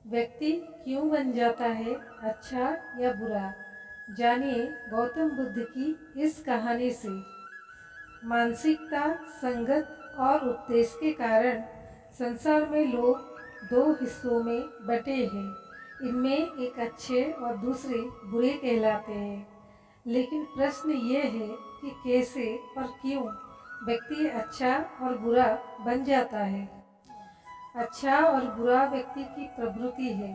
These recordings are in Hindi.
व्यक्ति क्यों बन जाता है, अच्छा या बुरा? जानिए गौतम बुद्ध की इस कहानी से। मानसिकता, संगत और उपदेश के कारण संसार में लोग दो हिस्सों में बटे हैं। इनमें एक अच्छे और दूसरे बुरे कहलाते हैं। लेकिन प्रश्न ये है कि कैसे और क्यों व्यक्ति अच्छा और बुरा बन जाता है। अच्छा और बुरा व्यक्ति की प्रवृत्ति है,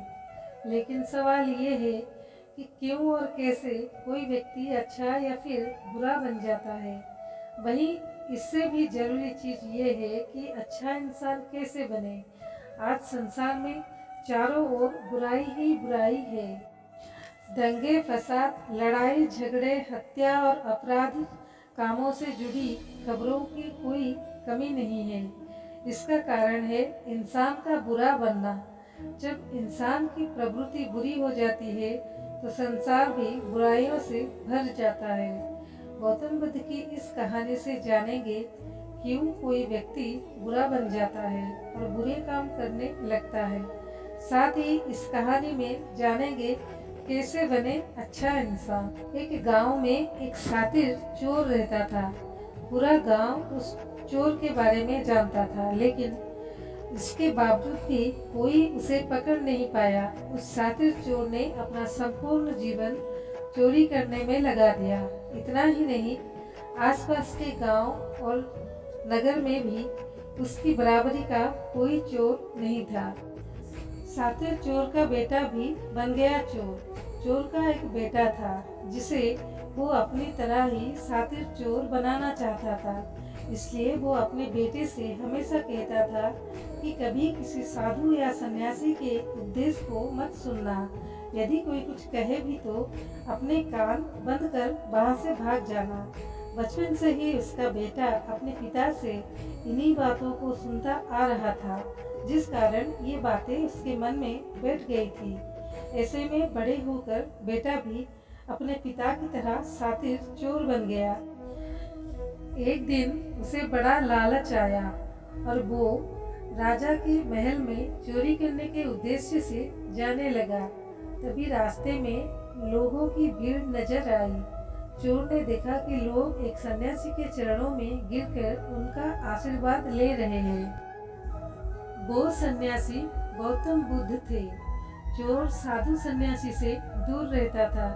लेकिन सवाल ये है कि क्यों और कैसे कोई व्यक्ति अच्छा या फिर बुरा बन जाता है। वहीं इससे भी जरूरी चीज़ ये है कि अच्छा इंसान कैसे बने। आज संसार में चारों ओर बुराई ही बुराई है। दंगे फसाद, लड़ाई झगड़े, हत्या और आपराधिक कामों से जुड़ी खबरों की कोई कमी नहीं है। इसका कारण है इंसान का बुरा बनना। जब इंसान की प्रवृत्ति बुरी हो जाती है तो संसार भी बुराइयों से भर जाता है। गौतम बुद्ध की इस कहानी से जानेंगे क्यों कोई व्यक्ति बुरा बन जाता है और बुरे काम करने लगता है। साथ ही इस कहानी में जानेंगे कैसे बने अच्छा इंसान। एक गांव में एक शातिर चोर रहता था। पूरा गांव उस चोर के बारे में जानता था, लेकिन इसके बावजूद भी कोई उसे पकड़ नहीं पाया। उस शातिर चोर ने अपना संपूर्ण जीवन चोरी करने में लगा दिया। इतना ही नहीं, आसपास के गांव और नगर में भी उसकी बराबरी का कोई चोर नहीं था। शातिर चोर का बेटा भी बन गया चोर। चोर का एक बेटा था जिसे वो अपनी तरह ही शातिर चोर बनाना चाहता था। इसलिए वो अपने बेटे से हमेशा कहता था कि कभी किसी साधु या सन्यासी के उपदेश को मत सुनना। यदि कोई कुछ कहे भी तो अपने कान बंद कर वहाँ से भाग जाना। बचपन से ही उसका बेटा अपने पिता से इन्हीं बातों को सुनता आ रहा था, जिस कारण ये बातें उसके मन में बैठ गई थी। ऐसे में बड़े होकर बेटा भी अपने पिता की तरह शातिर चोर बन गया। एक दिन उसे बड़ा लालच आया और वो राजा के महल में चोरी करने के उद्देश्य से जाने लगा। तभी रास्ते में लोगों की भीड़ नजर आई। चोर ने देखा कि लोग एक सन्यासी के चरणों में गिरकर उनका आशीर्वाद ले रहे हैं। वो सन्यासी गौतम बुद्ध थे। चोर साधु सन्यासी से दूर रहता था,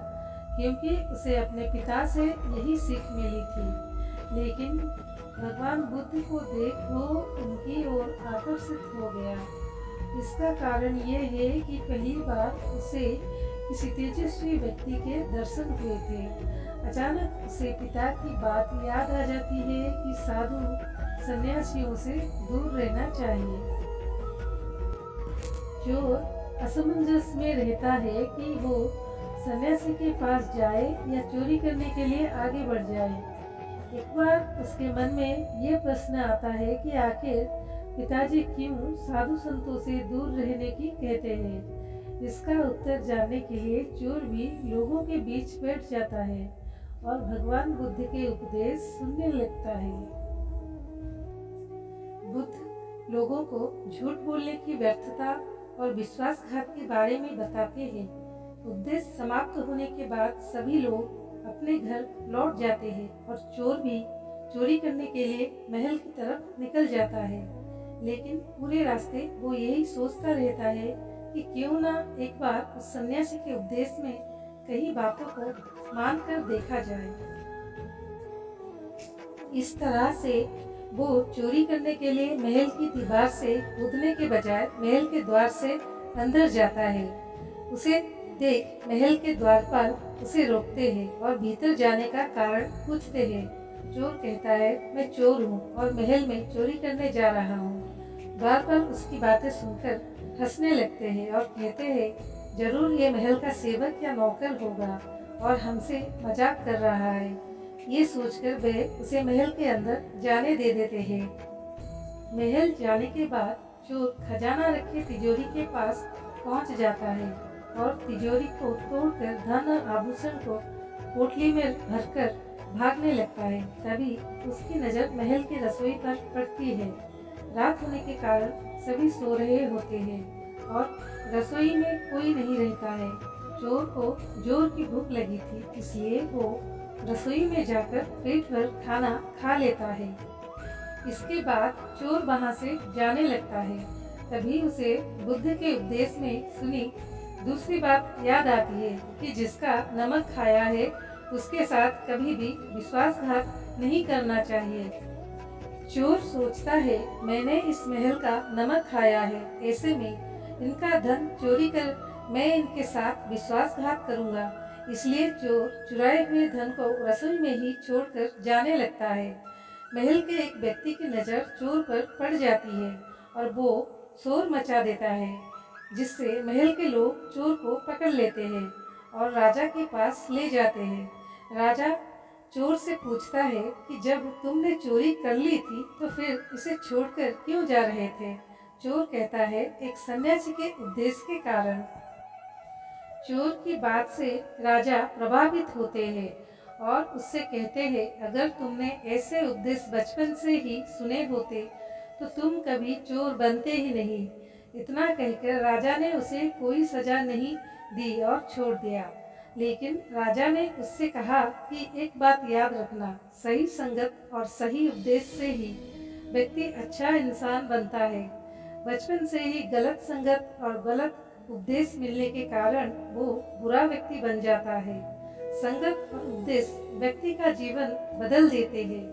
क्योंकि उसे अपने पिता से यही सीख मिली थी। लेकिन भगवान बुद्ध को देख वो उनकी ओर आकर्षित हो गया। इसका कारण ये है कि पहली बार उसे किसी तेजस्वी व्यक्ति के दर्शन हुए थे। अचानक उसे पिता की बात याद आ जाती है कि साधु सन्यासियों से दूर रहना चाहिए। चोर असमंजस में रहता है कि वो सन्यासी के पास जाए या चोरी करने के लिए आगे बढ़ जाए। एक बार उसके मन में ये प्रश्न आता है कि आखिर पिताजी क्यों साधु संतों से दूर रहने की कहते हैं। इसका उत्तर जानने के लिए चोर भी लोगों के बीच बैठ जाता है और भगवान बुद्ध के उपदेश सुनने लगता है। बुद्ध लोगों को झूठ बोलने की व्यर्थता और विश्वासघात के बारे में बताते हैं। उपदेश समाप्त होने के बाद सभी लोग अपने घर लौट जाते हैं और चोर भी चोरी करने के लिए महल की तरफ निकल जाता है। लेकिन पूरे रास्ते वो यही सोचता रहता है कि क्यों ना एक बार उस सन्यासी के उपदेश में कई बातों को मानकर देखा जाए। इस तरह से वो चोरी करने के लिए महल की दीवार से कूदने के बजाय महल के द्वार से अंदर जाता है। उसे देख महल के द्वार पर उसे रोकते हैं और भीतर जाने का कारण पूछते हैं। चोर कहता है, मैं चोर हूँ और महल में चोरी करने जा रहा हूँ। द्वार पर उसकी बातें सुनकर हंसने लगते हैं और कहते हैं, जरूर ये महल का सेवक या नौकर होगा और हमसे मजाक कर रहा है। ये सोचकर वे उसे महल के अंदर जाने दे देते हैं। महल जाने के बाद चोर खजाना रखे तिजोरी के पास पहुंच जाता है और तिजोरी को तोड़कर धन और आभूषण को पोटली में भरकर भागने लगता है। तभी उसकी नज़र महल की रसोई पर पड़ती है। रात होने के कारण सभी सो रहे होते हैं और रसोई में कोई नहीं रहता है। चोर को जोर की भूख लगी थी, इसलिए वो रसोई में जाकर पेट भर खाना खा लेता है। इसके बाद चोर वहाँ से जाने लगता है। तभी उसे बुद्ध के उपदेश में सुनी दूसरी बात याद आती है कि जिसका नमक खाया है उसके साथ कभी भी विश्वासघात नहीं करना चाहिए। चोर सोचता है, मैंने इस महल का नमक खाया है, ऐसे में इनका धन चोरी कर मैं इनके साथ विश्वासघात करूंगा। इसलिए चोर चुराए हुए धन को रसोई में ही छोड़कर जाने लगता है। महल के एक व्यक्ति की नज़र चोर पर पड़ जाती है और वो शोर मचा देता है, जिससे महल के लोग चोर को पकड़ लेते हैं और राजा के पास ले जाते हैं। राजा चोर से पूछता है कि जब तुमने चोरी कर ली थी तो फिर इसे छोड़कर क्यों जा रहे थे? चोर कहता है, एक सन्यासी के उपदेश के कारण। चोर की बात से राजा प्रभावित होते हैं और उससे कहते हैं, अगर तुमने ऐसे उपदेश बचपन से ही सुने होते तो तुम कभी चोर बनते ही नहीं। इतना कहकर राजा ने उसे कोई सजा नहीं दी और छोड़ दिया। लेकिन राजा ने उससे कहा कि एक बात याद रखना, सही संगत और सही उपदेश से ही व्यक्ति अच्छा इंसान बनता है। बचपन से ही गलत संगत और गलत उपदेश मिलने के कारण वो बुरा व्यक्ति बन जाता है। संगत और उपदेश व्यक्ति का जीवन बदल देते हैं।